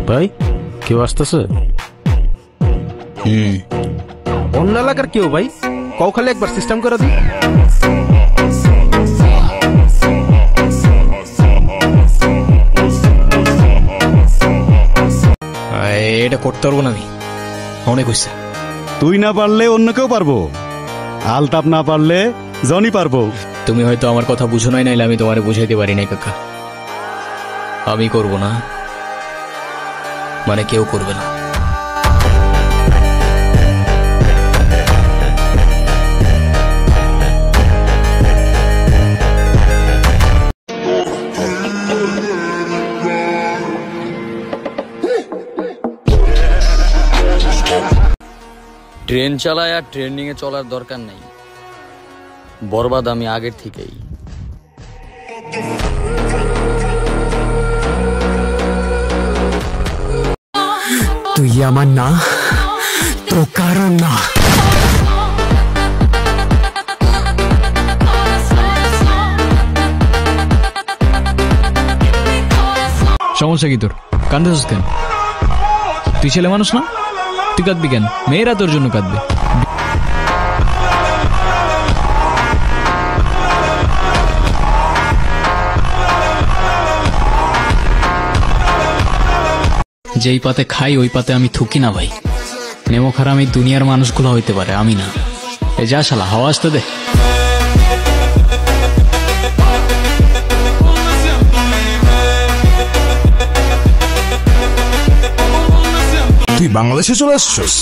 ভাই কেউ আসতেছে? অন্য এলাকার কেউ ভাই? কও খালি একবার সিস্টেম করে দিই। এটা করতে পারবো না, আমি অনেক হয়েছে। তুই না পারলে অন্য কেউ পারবো, আলতাপ না পারলে জনি পারবো। তুমি হয়তো আমার কথা বুঝো নাই, নাইলে আমি তোমারে বুঝাইতে পারি নাই কাকা। আমি করব না মানে কেউ করবে না। ট্রেন চালায় আর ট্রেনিং এ চলার দরকার নেই, বরবাদ আমি আগের থেকেই। তুই আমার না, তো কারণ না। সমস্যা কি তোর? কান্দেছিস কেন? তুই ছেলে মানুষ না, তুই কাঁদবি কেন? মেয়েরা তোর জন্য কাঁদবে। যেই পাতে খাই ওই পাতে আমি থুকি না ভাই। নেমো খারাপ এই দুনিয়ার মানুষগুলো হইতে পারে, আমি না। এ যা শালা, হাওয়া আসতে দে। তুই বাংলাদেশে চলে আসছিস?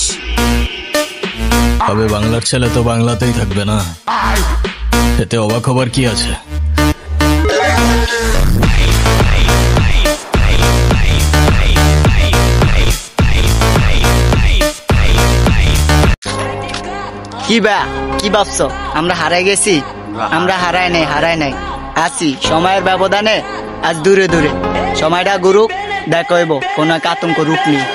তবে বাংলার ছেলে তো বাংলাতেই থাকবে না, এতে অবাক হবার কি আছে? কি ভাবছো আমরা হারাই গেছি? আমরা হারাই নাই আছি সময়ের ব্যবধানে। আজ দূরে দূরে সময়টা গুরুক, দেখো কোন এক আতঙ্ক রূপ নিয়ে।